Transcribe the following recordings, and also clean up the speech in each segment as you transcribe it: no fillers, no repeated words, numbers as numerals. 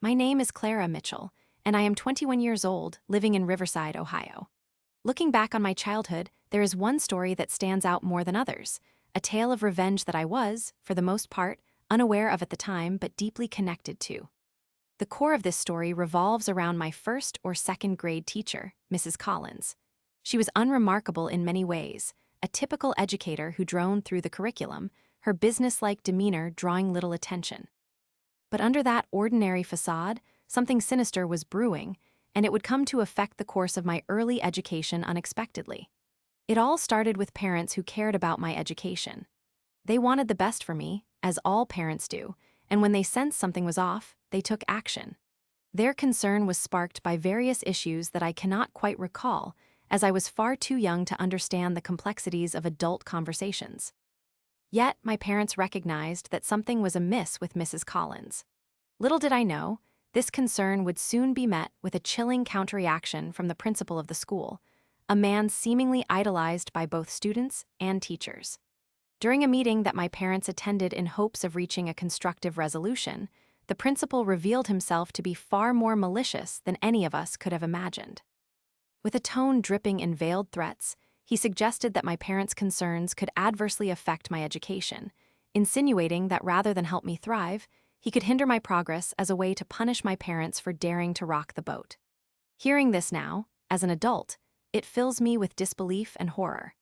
My name is Clara Mitchell, and I am 21 years old, living in Riverside, Ohio. Looking back on my childhood, there is one story that stands out more than others, a tale of revenge that I was, for the most part, unaware of at the time but deeply connected to. The core of this story revolves around my first or second grade teacher, Mrs. Collins. She was unremarkable in many ways, a typical educator who droned through the curriculum, her businesslike demeanor drawing little attention. But under that ordinary facade, something sinister was brewing, and it would come to affect the course of my early education unexpectedly. It all started with parents who cared about my education. They wanted the best for me, as all parents do, and when they sensed something was off, they took action. Their concern was sparked by various issues that I cannot quite recall, as I was far too young to understand the complexities of adult conversations. Yet, my parents recognized that something was amiss with Mrs. Collins. Little did I know, this concern would soon be met with a chilling counterreaction from the principal of the school, a man seemingly idolized by both students and teachers. During a meeting that my parents attended in hopes of reaching a constructive resolution, the principal revealed himself to be far more malicious than any of us could have imagined. With a tone dripping in veiled threats, he suggested that my parents' concerns could adversely affect my education, insinuating that rather than help me thrive, he could hinder my progress as a way to punish my parents for daring to rock the boat. Hearing this now, as an adult, it fills me with disbelief and horror.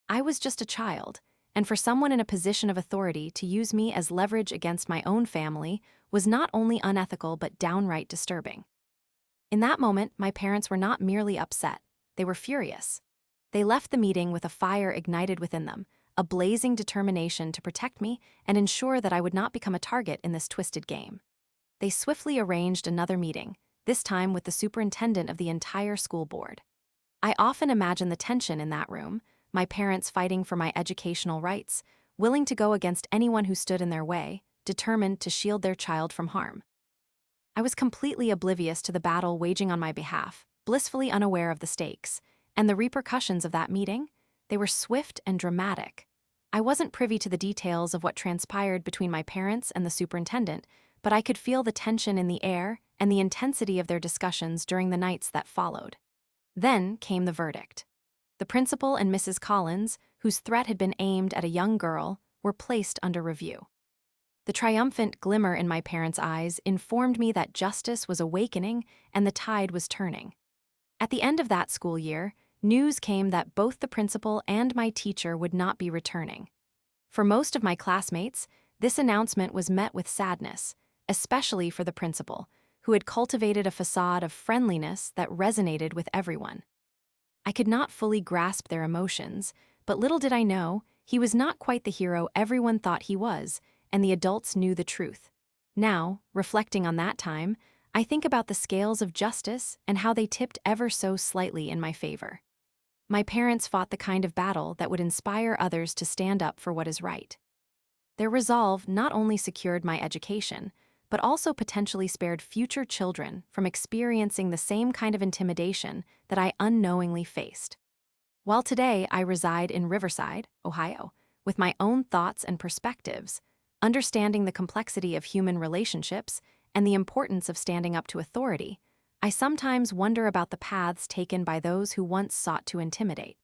I was just a child, and for someone in a position of authority to use me as leverage against my own family was not only unethical but downright disturbing. In that moment, my parents were not merely upset, they were furious. They left the meeting with a fire ignited within them, a blazing determination to protect me and ensure that I would not become a target in this twisted game. They swiftly arranged another meeting, this time with the superintendent of the entire school board. I often imagine the tension in that room, my parents fighting for my educational rights, willing to go against anyone who stood in their way, determined to shield their child from harm. I was completely oblivious to the battle waging on my behalf, blissfully unaware of the stakes, and the repercussions of that meeting, they were swift and dramatic. I wasn't privy to the details of what transpired between my parents and the superintendent, but I could feel the tension in the air and the intensity of their discussions during the nights that followed. Then came the verdict. The principal and Mrs. Collins, whose threat had been aimed at a young girl, were placed under review. The triumphant glimmer in my parents' eyes informed me that justice was awakening and the tide was turning. At the end of that school year, news came that both the principal and my teacher would not be returning. For most of my classmates, this announcement was met with sadness, especially for the principal, who had cultivated a facade of friendliness that resonated with everyone. I could not fully grasp their emotions, but little did I know, he was not quite the hero everyone thought he was, and the adults knew the truth. Now, reflecting on that time, I think about the scales of justice and how they tipped ever so slightly in my favor. My parents fought the kind of battle that would inspire others to stand up for what is right. Their resolve not only secured my education, but also potentially spared future children from experiencing the same kind of intimidation that I unknowingly faced. While today I reside in Riverside, Ohio, with my own thoughts and perspectives, understanding the complexity of human relationships and the importance of standing up to authority, I sometimes wonder about the paths taken by those who once sought to intimidate.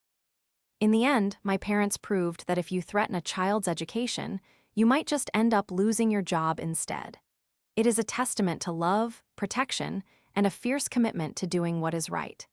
In the end, my parents proved that if you threaten a child's education, you might just end up losing your job instead. It is a testament to love, protection, and a fierce commitment to doing what is right.